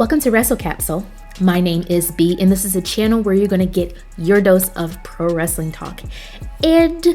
Welcome to Wrestle Capsule. My name is B, and this is a channel where you're going to get your dose of pro wrestling talk. And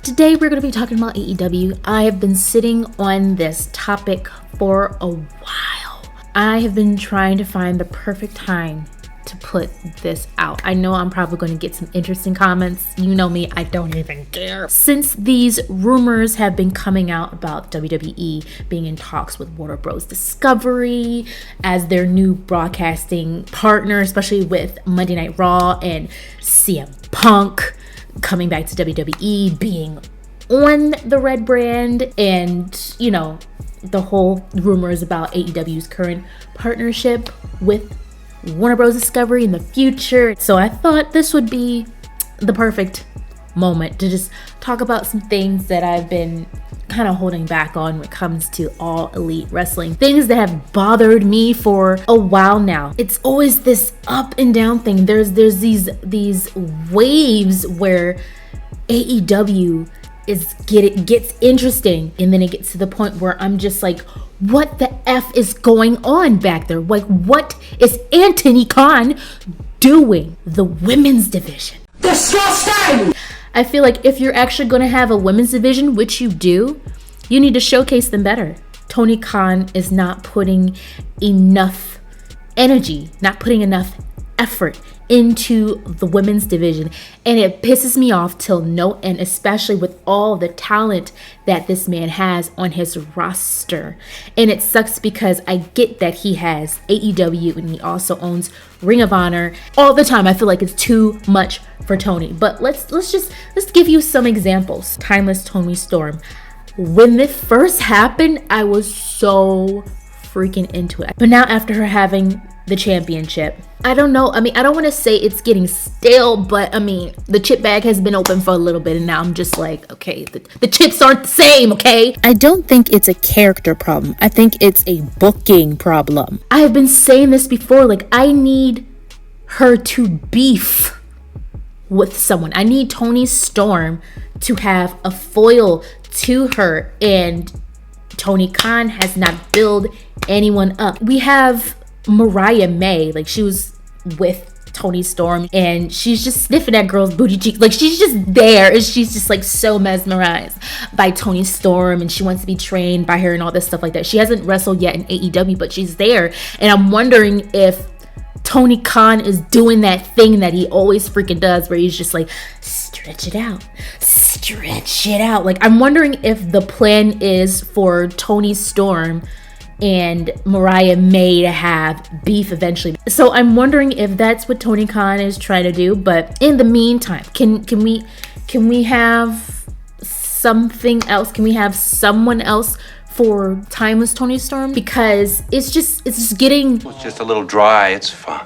today we're going to be talking about AEW. I have been sitting on this topic for a while. I have been trying to find the perfect time to put this out. I know I'm probably going to get some interesting comments. You know me, I don't even care. Since these rumors have been coming out about WWE being in talks with Warner Bros. Discovery as their new broadcasting partner, especially with Monday Night Raw and CM Punk coming back to WWE, being on the red brand, and you know, the whole rumors about AEW's current partnership with Warner Bros. Discovery in the future. So I thought this would be the perfect moment to just talk about some things that I've been kind of holding back on when it comes to All Elite Wrestling. Things that have bothered me for a while now. It's always this up and down thing. There's these waves where AEW gets interesting, and then it gets to the point where I'm just like, what the F is going on back there? Like, what is Toni Khan doing? The women's division. Disgusting! I feel like if you're actually going to have a women's division, which you do, you need to showcase them better. Toni Khan is not putting enough energy, not putting enough effort into the women's division, and it pisses me off till no end, especially with all the talent that this man has on his roster. And it sucks because I get that he has AEW and he also owns Ring of Honor all the time. I feel like it's too much for Tony, but let's give you some examples. Timeless Toni Storm. When this first happened, I was so freaking into it, but now after her having the championship, I don't know. I mean, I don't want to say it's getting stale, but I mean, the chip bag has been open for a little bit, and now I'm just like, okay, the chips aren't the same, okay? I don't think it's a character problem. I think it's a booking problem. I have been saying this before, like, I need her to beef with someone. I need Toni Storm to have a foil to her, and Toni Khan has not built anyone up. We have Mariah May, like, she was with Toni Storm and she's just sniffing that girl's booty cheeks, like she's just there, and she's just like so mesmerized by Toni Storm, and she wants to be trained by her and all this stuff like that. She hasn't wrestled yet in AEW, but she's there, and I'm wondering if Toni Khan is doing that thing that he always freaking does, where he's just like, stretch it out. Like, I'm wondering if the plan is for Toni Storm and Mariah May to have beef eventually. So I'm wondering if that's what Toni Khan is trying to do. But in the meantime, can we have something else? Can we have someone else for Timeless Toni Storm? Because it's just getting, it's just a little dry. It's fine.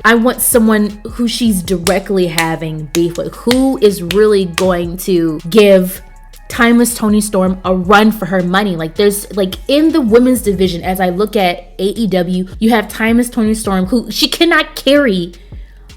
I want someone who she's directly having beef with, who is really going to give Timeless Toni Storm a run for her money. Like, there's, like, in the women's division, as I look at AEW, you have Timeless Toni Storm, who she cannot carry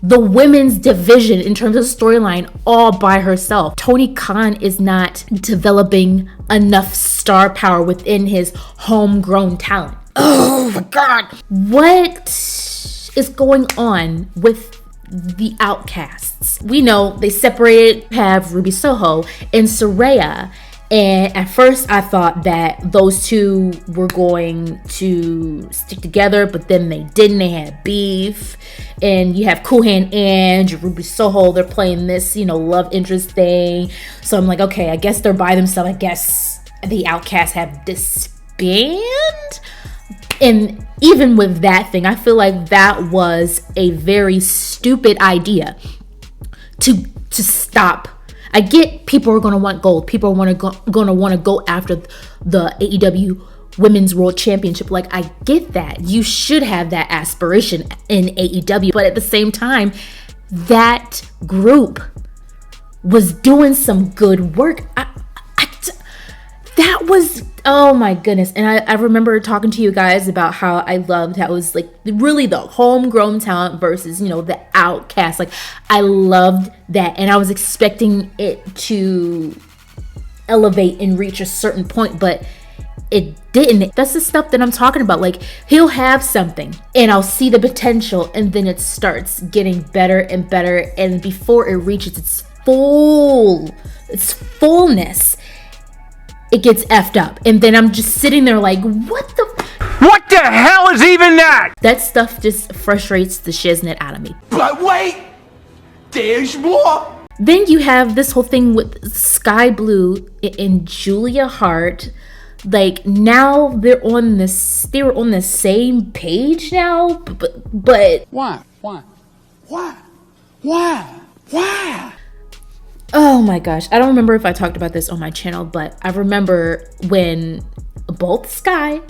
the women's division in terms of storyline all by herself. Toni Khan is not developing enough star power within his homegrown talent. Oh my God. What is going on with the Outcasts? We know they separated, have Ruby Soho and Saraya, and at first I thought that those two were going to stick together, but then they didn't. They had beef, and you have Cool Hand and Ruby Soho. They're playing this, you know, love interest thing. So I'm like, okay, I guess they're by themselves. I guess the Outcasts have disbanded. And even with that thing, I feel like that was a very stupid idea to stop. I get people are going to want gold. People are going to want to go after the AEW Women's World Championship. Like, I get that. You should have that aspiration in AEW. But at the same time, that group was doing some good work. That was, oh my goodness. And I remember talking to you guys about how I loved how it was like really the homegrown talent versus, you know, the Outcast. Like, I loved that. And I was expecting it to elevate and reach a certain point, but it didn't. That's the stuff that I'm talking about. Like, he'll have something and I'll see the potential, and then it starts getting better and better, and before it reaches its fullness, it gets effed up, and then I'm just sitting there like, what the hell is even that? That stuff just frustrates the shiznit out of me. But wait, there's more. Then you have this whole thing with Skye Blue and Julia Hart. Like, now they were on the same page now, but Why? Oh my gosh, I don't remember if I talked about this on my channel, but I remember when both Skye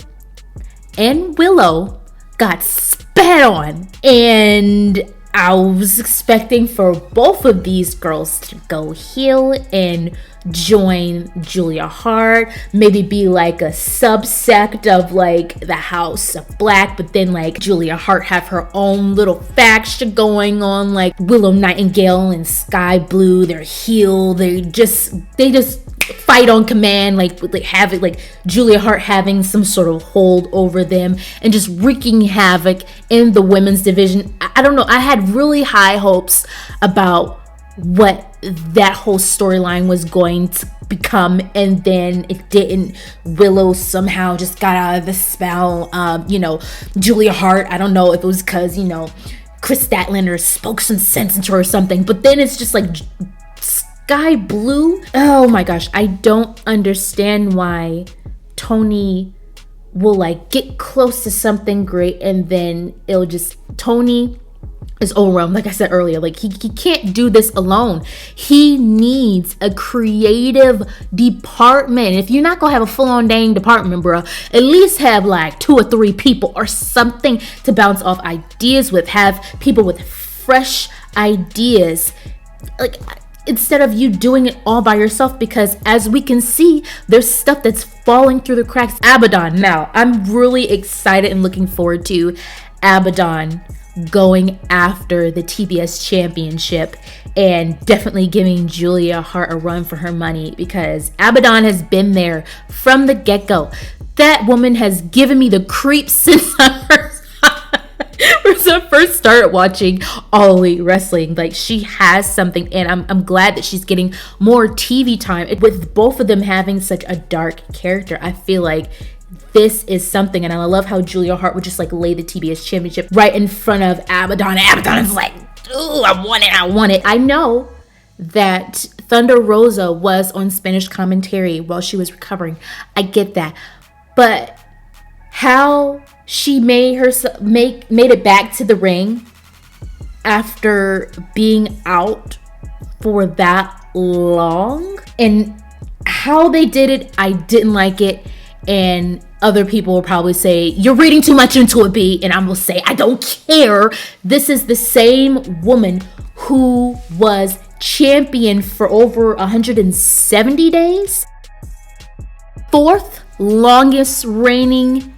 and Willow got spat on, and I was expecting for both of these girls to go heel and join Julia Hart, maybe be like a subsect of like the House of Black, but then like Julia Hart have her own little faction going on, like Willow Nightingale and Skye Blue, they're heel, they just fight on command, like have it like Julia Hart having some sort of hold over them and just wreaking havoc in the women's division. I don't know, I had really high hopes about what that whole storyline was going to become, and then it didn't. Willow somehow just got out of the spell. Julia Hart, I don't know if it was because Chris Statlander spoke some sense into her or something, but then it's just like Skye Blue. Oh my gosh, I don't understand why Toni will like get close to something great and then Toni is overwhelmed. Like I said earlier, like he can't do this alone. He needs a creative department. If you're not gonna have a full-on dang department, bro, at least have like 2 or 3 people or something to bounce off ideas with. Have people with fresh ideas, like instead of you doing it all by yourself, because as we can see, there's stuff that's falling through the cracks. Abadon, now I'm really excited and looking forward to Abadon going after the TBS championship and definitely giving Julia Hart a run for her money, because Abadon has been there from the get-go. That woman has given me the creeps since I first started watching All Elite Wrestling. Like, she has something, and I'm glad that she's getting more TV time. With both of them having such a dark character, I feel like this is something, and I love how Julia Hart would just like lay the TBS championship right in front of Abadon. Abadon is like, ooh, I want it. I know that Thunder Rosa was on Spanish commentary while she was recovering. I get that. But how she made it back to the ring after being out for that long, and how they did it, I didn't like it. And other people will probably say, you're reading too much into it, B. And I'm gonna say, I don't care. This is the same woman who was champion for over 170 days. 4th longest reigning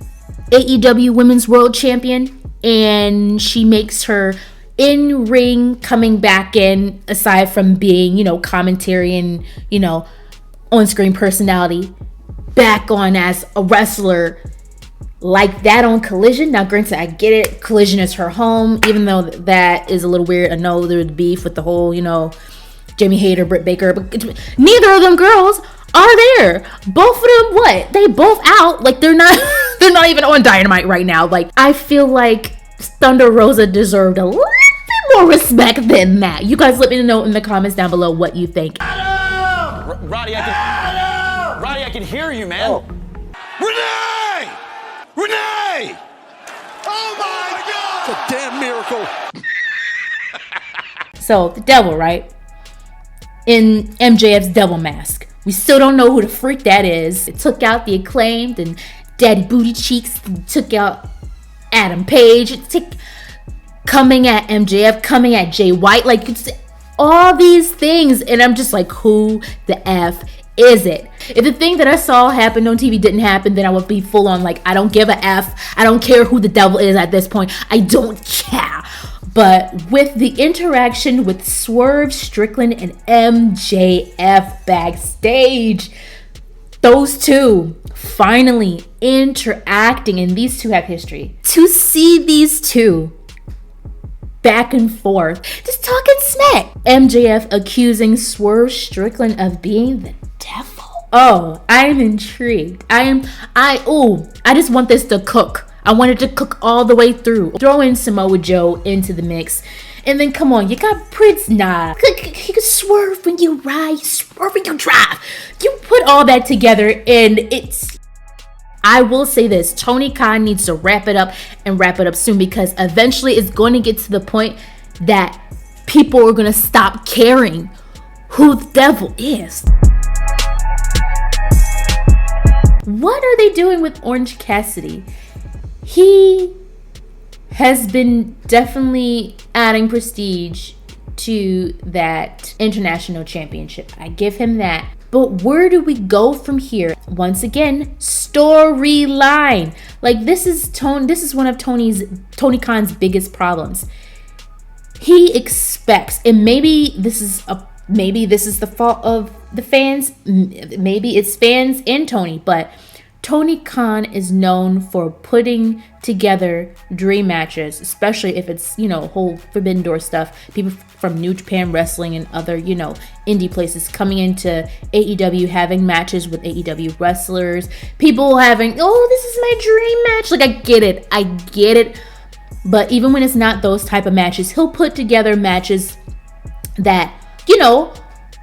AEW Women's World Champion. And she makes her in-ring coming back in, aside from being, commentary and, on-screen personality, back on as a wrestler like that on Collision. Now granted, I get it, Collision is her home, even though that is a little weird. I know there's beef with the whole Jamie Hayter, Britt Baker, but neither of them girls are there. Both of them, they both out, like they're not even on Dynamite right now. Like, I feel like Thunder Rosa deserved a little bit more respect than that. You guys let me know in the comments down below what you think. Roddy, I can hear you, man. Oh. Renee! Oh my God! It's a damn miracle. So, the devil, right? In MJF's devil mask. We still don't know who the freak that is. It took out the Acclaimed and Daddy Booty Cheeks. Took out Adam Page. Coming at MJF, coming at Jay White. Like, it's all these things. And I'm just like, who the F is it? If the thing that I saw happen on TV didn't happen, then I would be full on like, I don't give a F. I don't care who the devil is at this point. I don't care. But with the interaction with Swerve Strickland and MJF backstage, those two finally interacting, and these two have history. To see these two back and forth, just talking smack. MJF accusing Swerve Strickland of being the devil. Oh, I'm intrigued. I just want this to cook. I want it to cook all the way through. Throw in Samoa Joe into the mix. And then come on, you got Prince Nah. You can swerve when you ride, swerve when you drive. You put all that together and it's... I will say this, Tony Khan needs to wrap it up and wrap it up soon, because eventually it's going to get to the point that people are going to stop caring who the devil is. What are they doing with Orange Cassidy? He has been definitely adding prestige to that international championship. I give him that. But where do we go from here? Once again, storyline. Like this is one of Tony Khan's biggest problems. He expects, and maybe this is the fault of the fans. Maybe it's fans and Tony, but Tony Khan is known for putting together dream matches, especially if it's, whole Forbidden Door stuff. People from New Japan Wrestling and other, indie places coming into AEW, having matches with AEW wrestlers. People having, this is my dream match. Like, I get it. But even when it's not those type of matches, he'll put together matches that,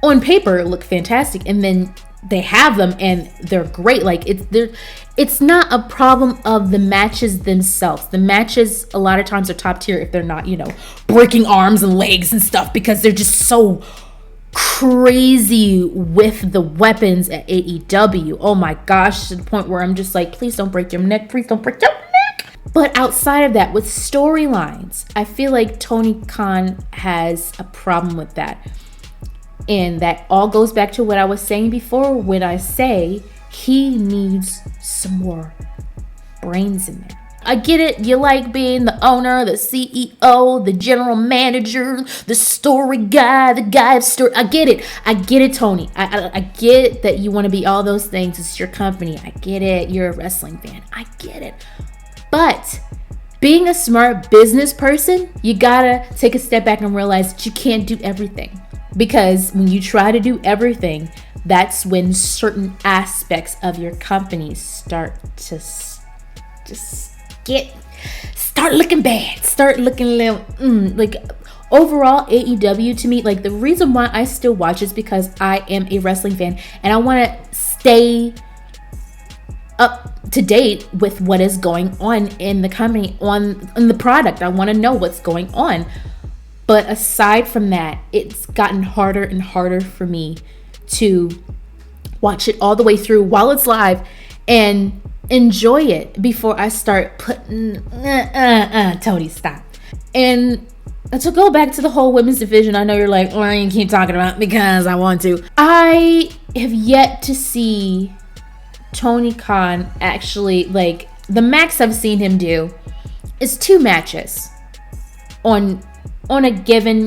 on paper look fantastic, and then they have them and they're great. Like it's not a problem of the matches themselves. The matches a lot of times are top tier if they're not, breaking arms and legs and stuff, because they're just so crazy with the weapons at AEW. Oh my gosh, to the point where I'm just like, please don't break your neck. Please don't break your neck. But outside of that, with storylines, I feel like Tony Khan has a problem with that. And that all goes back to what I was saying before when I say he needs some more brains in there. I get it. You like being the owner, the CEO, the general manager, the story guy, the guy of story. I get it. I get it, Tony. I get that you want to be all those things. It's your company. I get it. You're a wrestling fan. I get it. But being a smart business person, you gotta take a step back and realize that you can't do everything. Because when you try to do everything, that's when certain aspects of your company start to start looking bad, start looking a little, like overall AEW to me, like the reason why I still watch is because I am a wrestling fan and I want to stay up to date with what is going on in the company, on the product. I want to know what's going on. But aside from that, it's gotten harder and harder for me to watch it all the way through while it's live and enjoy it before I start putting, Tony, stop. And to go back to the whole women's division, I know you're like, well, I keep talking about it because I want to. I have yet to see Tony Khan actually, like, the max I've seen him do is 2 matches on a given,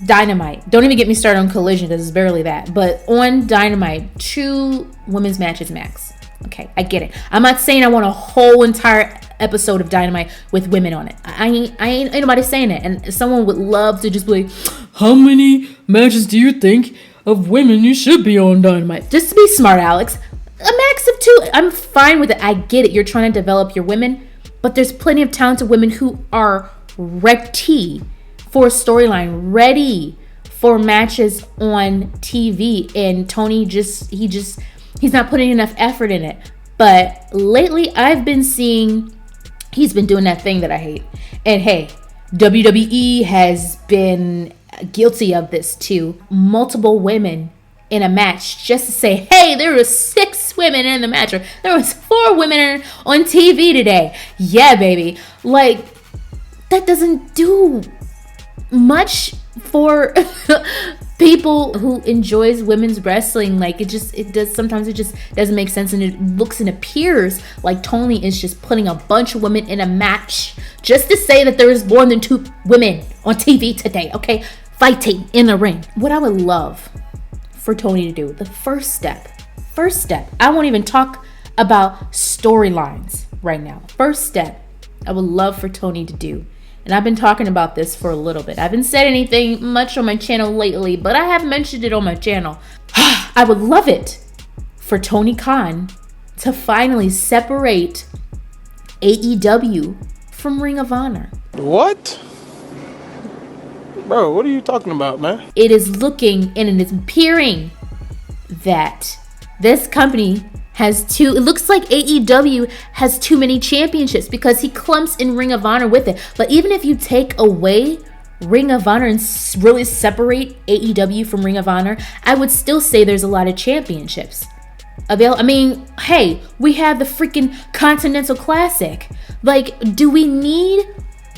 Dynamite. Don't even get me started on Collision because it's barely that. But on Dynamite, 2 women's matches max. Okay, I get it. I'm not saying I want a whole entire episode of Dynamite with women on it. I ain't nobody saying it. And someone would love to just be like, how many matches do you think of women you should be on Dynamite? Just to be smart, Alex. A max of 2. I'm fine with it. I get it. You're trying to develop your women. But there's plenty of talented women who are ready for a storyline, ready for matches on TV, and Tony he's not putting enough effort in it. But lately I've been seeing he's been doing that thing that I hate. And hey, WWE has been guilty of this too. Multiple women in a match just to say, hey, there was 6 women in the match, or there was 4 women on TV today. Yeah, baby. Like, that doesn't do much for people who enjoys women's wrestling. Like, it does sometimes it just doesn't make sense, and it looks and appears like Tony is just putting a bunch of women in a match just to say that there is more than 2 women on TV today, okay, fighting in the ring. What I would love for Tony to do, the first step First step, I won't even talk about storylines right now. First step, I would love for Toni to do, and I've been talking about this for a little bit. I haven't said anything much on my channel lately, but I have mentioned it on my channel. I would love it for Tony Khan to finally separate AEW from Ring of Honor. What? Bro, what are you talking about, man? It is looking and it is appearing that this company it looks like AEW has too many championships because he clumps in Ring of Honor with it. But even if you take away Ring of Honor and really separate AEW from Ring of Honor, I would still say there's a lot of championships available. I mean, hey, we have the freaking Continental Classic. Like, do we need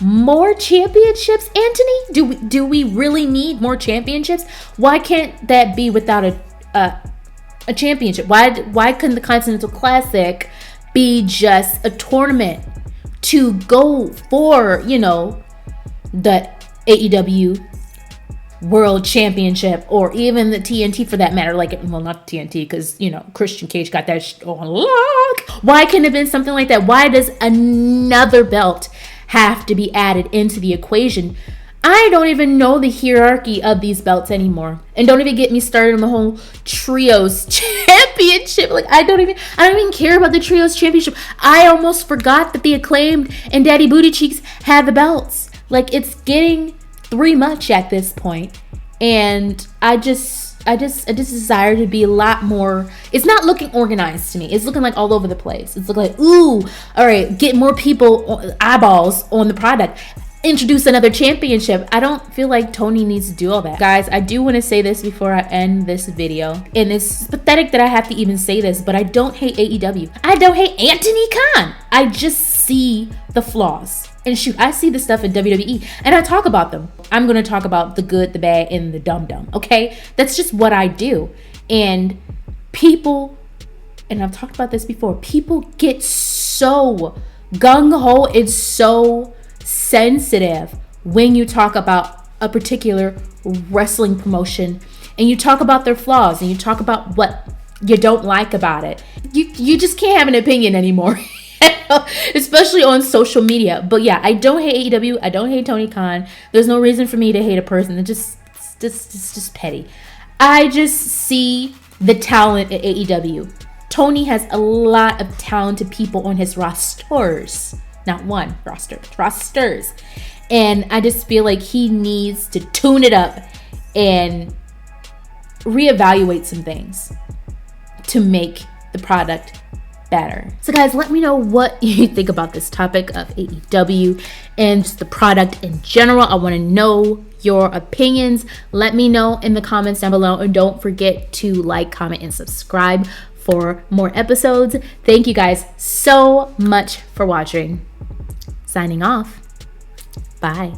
more championships, Anthony? Do we really need more championships? Why can't that be without a championship? Why couldn't the Continental Classic be just a tournament to go for, the AEW World Championship, or even the TNT for that matter? Like, well, not TNT, because Christian Cage got that on lock. Why couldn't it have been something like that? Why does another belt have to be added into the equation? I don't even know the hierarchy of these belts anymore. And don't even get me started on the whole Trios Championship. Like, I don't even care about the Trios Championship. I almost forgot that the Acclaimed and Daddy Booty Cheeks had the belts. Like, it's getting too much at this point. And I just desire to be a lot more. It's not looking organized to me. It's looking like all over the place. It's looking like, ooh, all right, get more people, eyeballs on the product. Introduce another championship. I don't feel like Toni needs to do all that. Guys, I do want to say this before I end this video. And it's pathetic that I have to even say this, but I don't hate AEW. I don't hate Anthony Khan. I just see the flaws. And shoot, I see the stuff in WWE and I talk about them. I'm going to talk about the good, the bad, and the dumb, okay? That's just what I do. And people, and I've talked about this before, people get so gung-ho and so sensitive when you talk about a particular wrestling promotion and you talk about their flaws and you talk about what you don't like about it. You just can't have an opinion anymore. Especially on social media. But yeah, I don't hate AEW. I don't hate Tony Khan. There's no reason for me to hate a person. It's just petty. I just see the talent at AEW. Tony has a lot of talented people on his rosters. Not one roster, rosters. And I just feel like he needs to tune it up and reevaluate some things to make the product better. So guys, let me know what you think about this topic of AEW and just the product in general. I want to know your opinions. Let me know in the comments down below, and don't forget to like, comment, and subscribe for more episodes. Thank you guys so much for watching. Signing off. Bye.